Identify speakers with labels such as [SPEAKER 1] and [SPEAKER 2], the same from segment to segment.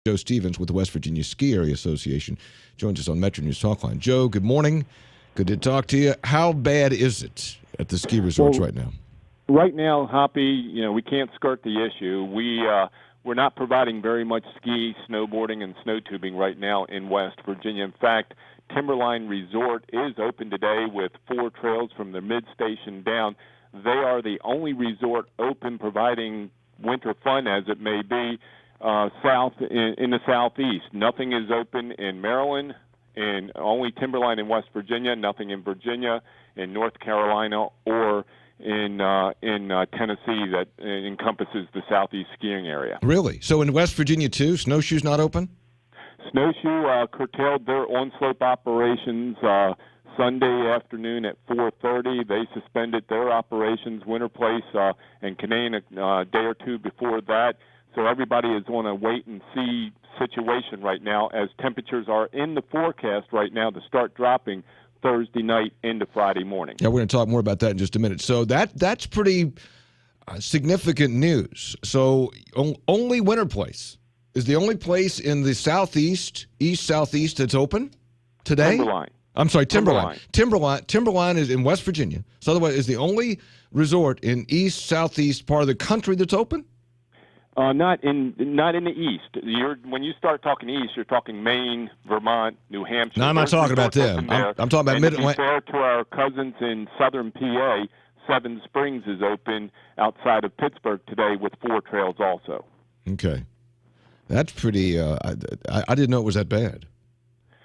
[SPEAKER 1] Joe Stevens with the West Virginia Ski Area Association joins us on Metro News Talkline. Joe, good morning. Good to talk to you. How bad is it at the ski resorts right now?
[SPEAKER 2] Right now, Hoppy, we can't skirt the issue. We're not providing very much ski, snowboarding, and snow tubing right now in West Virginia. In fact, Timberline Resort is open today with 4 trails from the mid-station down. They are the only resort open providing winter fun, as it may be, south in the southeast. Nothing is open in Maryland, and only Timberline in West Virginia. Nothing in Virginia, in North Carolina, or in Tennessee that encompasses the southeast skiing area.
[SPEAKER 1] Really? So in West Virginia too, Snowshoe's not open?
[SPEAKER 2] Snowshoe curtailed their on-slope operations Sunday afternoon at 4:30. They suspended their operations, Winter Place and Canaan, a day or two before that. So everybody is on a wait-and-see situation right now, as temperatures are in the forecast right now to start dropping Thursday night into Friday morning.
[SPEAKER 1] Yeah, we're going to talk more about that in just a minute. So that's pretty significant news. So only Winter Place is the only place in the southeast, east-southeast that's open today?
[SPEAKER 2] Timberline.
[SPEAKER 1] I'm sorry, Timberline. Timberline is in West Virginia. So otherwise, is the only resort in east-southeast part of the country that's open?
[SPEAKER 2] Not in the east. When you start talking east, you're talking Maine, Vermont, New Hampshire.
[SPEAKER 1] No, I'm not talking about them. I'm talking about
[SPEAKER 2] Mid-Atlantic. To be fair to our cousins in southern PA, Seven Springs is open outside of Pittsburgh today with 4 trails also.
[SPEAKER 1] Okay. That's pretty I didn't know it was that bad.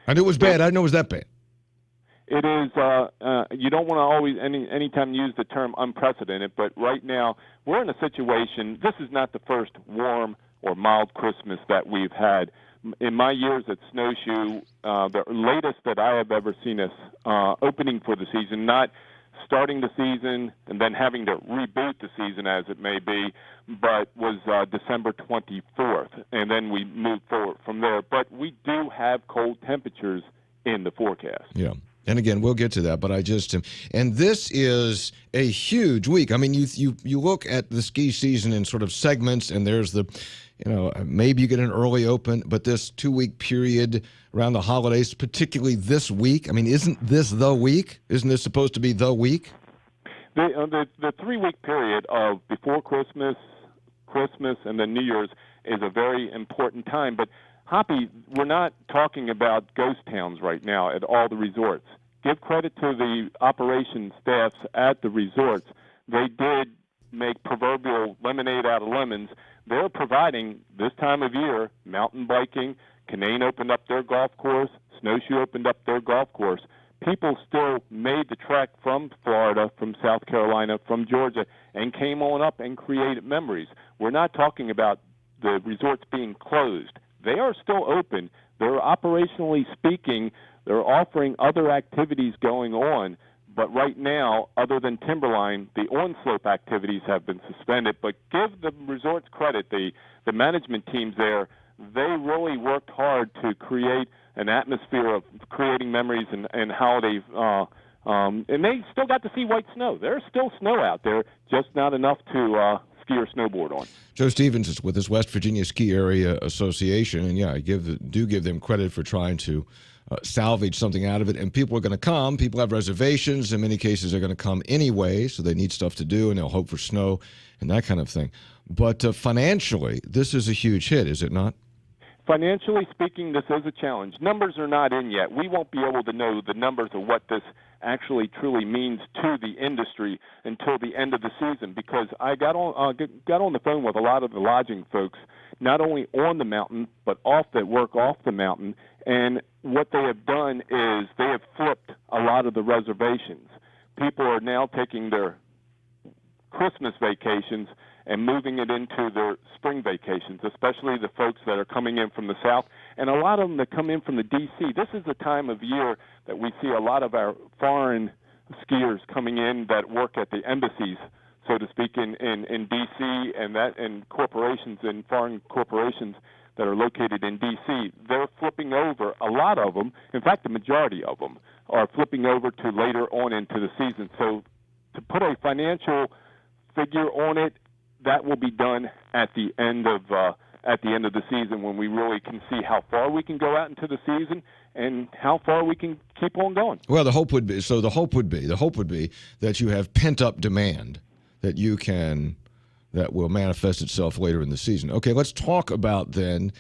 [SPEAKER 1] I knew it was bad. I didn't know it was that bad.
[SPEAKER 2] It is. You don't want to always anytime use the term unprecedented, but right now we're in a situation. This is not the first warm or mild Christmas that we've had. In my years at Snowshoe, the latest that I have ever seen us opening for the season, not starting the season and then having to reboot the season as it may be, but was December 24th, and then we moved forward from there. But we do have cold temperatures in the forecast.
[SPEAKER 1] Yeah. And again, we'll get to that, but I just and this is a huge week. I mean, you look at the ski season in sort of segments, and there's the, maybe you get an early open, but this 2-week period around the holidays, particularly this week. I mean, isn't this the week? Isn't this supposed to be the week?
[SPEAKER 2] The 3-week period of before Christmas, and then New Year's is a very important time, but Hoppy, we're not talking about ghost towns right now at all the resorts. Give credit to the operations staffs at the resorts. They did make proverbial lemonade out of lemons. They're providing, this time of year, mountain biking. Canaan opened up their golf course. Snowshoe opened up their golf course. People still made the trek from Florida, from South Carolina, from Georgia, and came on up and created memories. We're not talking about the resorts being closed. They are still open. They're operationally speaking, they're offering other activities going on. But right now, other than Timberline, the on-slope activities have been suspended. But give the resorts credit, the management teams there, they really worked hard to create an atmosphere of creating memories and how they've and they still got to see white snow. There's still snow out there, just not enough to ski or snowboard on.
[SPEAKER 1] Joe Stevens is with this West Virginia Ski Area Association, and yeah, I do give them credit for trying to salvage something out of it. And people are going to come. People have reservations. In many cases, they're going to come anyway, so they need stuff to do, and they'll hope for snow and that kind of thing. But financially, this is a huge hit, is it not?
[SPEAKER 2] Financially speaking, this is a challenge. Numbers are not in yet. We won't be able to know the numbers of what this actually truly means to the industry until the end of the season, because I got on the phone with a lot of the lodging folks, not only on the mountain but off the mountain, and what they have done is they have flipped a lot of the reservations. People are now taking their Christmas vacations and moving it into their spring vacations, especially the folks that are coming in from the south, and a lot of them that come in from the D.C. This is the time of year that we see a lot of our foreign skiers coming in that work at the embassies, so to speak, in D.C. and corporations and foreign corporations that are located in D.C. They're flipping over, a lot of them, in fact, the majority of them, are flipping over to later on into the season. So to put a financial figure on it, that will be done at the end of at the end of the season when we really can see how far we can go out into the season and how far we can keep on going.
[SPEAKER 1] Well, the hope would be that you have pent-up demand that will manifest itself later in the season. Okay, let's talk about then.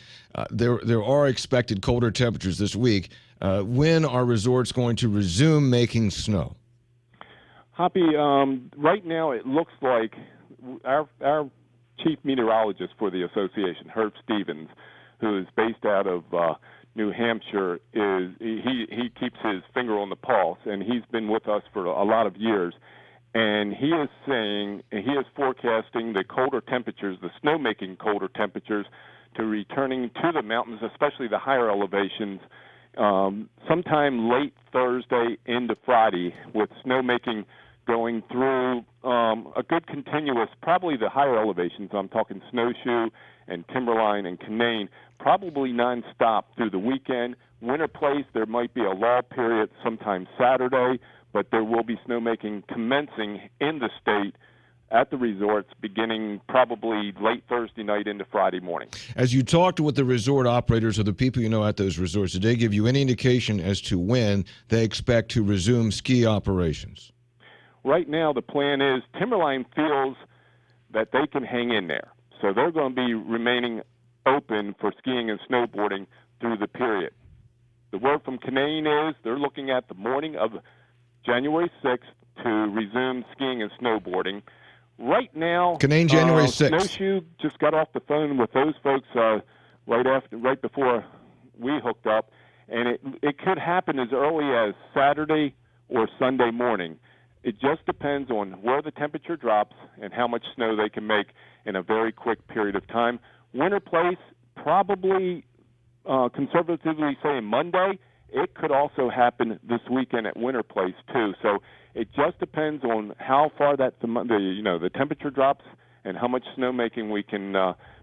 [SPEAKER 1] There are expected colder temperatures this week. When are resorts going to resume making snow?
[SPEAKER 2] Hoppy, right now it looks like our chief meteorologist for the association, Herb Stevens, who is based out of New Hampshire, he keeps his finger on the pulse, and he's been with us for a lot of years. And he is forecasting the colder temperatures, the snowmaking colder temperatures, to returning to the mountains, especially the higher elevations, sometime late Thursday into Friday, with snowmaking going through a good continuous, probably the higher elevations. I'm talking Snowshoe and Timberline and Canaan, probably nonstop through the weekend. Winter Place, there might be a lull period sometime Saturday, but there will be snowmaking commencing in the state at the resorts beginning probably late Thursday night into Friday morning.
[SPEAKER 1] As you talked with the resort operators or the people you know at those resorts, did they give you any indication as to when they expect to resume ski operations?
[SPEAKER 2] Right now, the plan is Timberline feels that they can hang in there. So they're going to be remaining open for skiing and snowboarding through the period. The word from Canaan is they're looking at the morning of January 6th to resume skiing and snowboarding. Right now,
[SPEAKER 1] Canaan, January 6th.
[SPEAKER 2] Snowshoe just got off the phone with those folks right before we hooked up, and it could happen as early as Saturday or Sunday morning. It just depends on where the temperature drops and how much snow they can make in a very quick period of time. Winter Place, probably conservatively saying Monday. It could also happen this weekend at Winter Place too. So it just depends on how far the temperature drops and how much snowmaking we can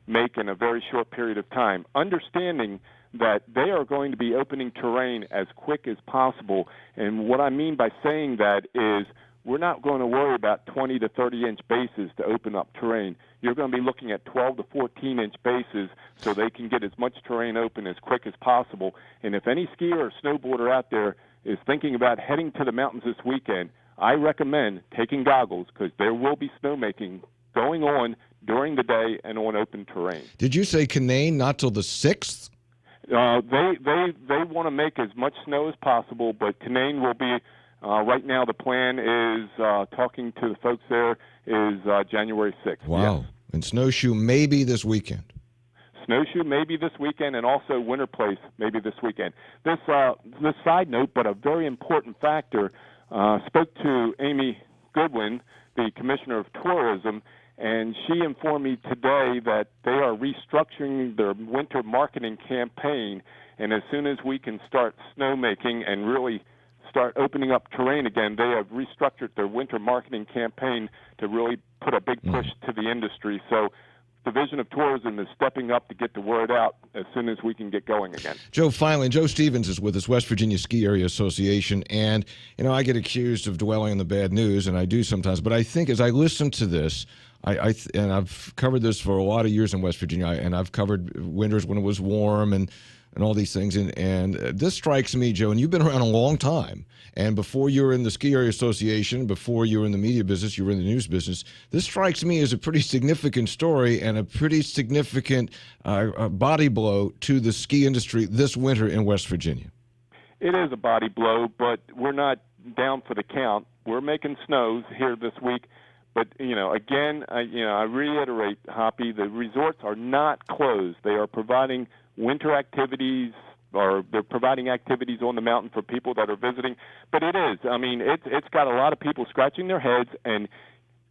[SPEAKER 2] make in a very short period of time. Understanding that they are going to be opening terrain as quick as possible. And what I mean by saying that is we're not going to worry about 20 to 30-inch bases to open up terrain. You're going to be looking at 12 to 14-inch bases so they can get as much terrain open as quick as possible. And if any skier or snowboarder out there is thinking about heading to the mountains this weekend, I recommend taking goggles because there will be snowmaking going on during the day and on open terrain.
[SPEAKER 1] Did you say Canaan not till the 6th?
[SPEAKER 2] They want to make as much snow as possible, but Canaan will be right now. The plan is talking to the folks there is January 6th.
[SPEAKER 1] Wow!
[SPEAKER 2] Yes.
[SPEAKER 1] And Snowshoe maybe this weekend.
[SPEAKER 2] Snowshoe maybe this weekend, and also Winter Place maybe this weekend. This side note, but a very important factor. Spoke to Amy Goodwin, the Commissioner of Tourism, and she informed me today that they are restructuring their winter marketing campaign, and as soon as we can start snowmaking and really start opening up terrain again, they have restructured their winter marketing campaign to really put a big push to the industry. So Division of Tourism is stepping up to get the word out as soon as we can get going again.
[SPEAKER 1] Joe, finally, Joe Stevens is with us, West Virginia Ski Area Association, and I get accused of dwelling on the bad news, and I do sometimes, but I think as I listen to this, and I've covered this for a lot of years in West Virginia, and I've covered winters when it was warm and all these things, and this strikes me, Joe, and you've been around a long time, and before you were in the Ski Area Association, before you were in the media business, you were in the news business, this strikes me as a pretty significant story and a pretty significant body blow to the ski industry this winter in West Virginia.
[SPEAKER 2] It is a body blow, but we're not down for the count. We're making snows here this week. But, again, I reiterate, Hoppy, the resorts are not closed. They are providing winter activities, or they're providing activities on the mountain for people that are visiting. But it is. I mean, it's got a lot of people scratching their heads. And,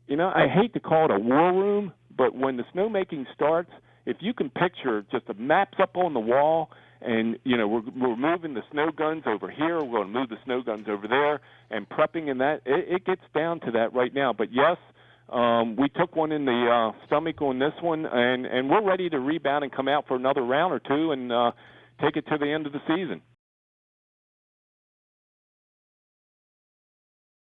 [SPEAKER 2] I hate to call it a war room, but when the snowmaking starts, if you can picture just the maps up on the wall, and, we're moving the snow guns over here, we're going to move the snow guns over there, and prepping and that, it gets down to that right now. But, yes, we took one in the stomach on this one, and we're ready to rebound and come out for another round or two and take it to the end of the season.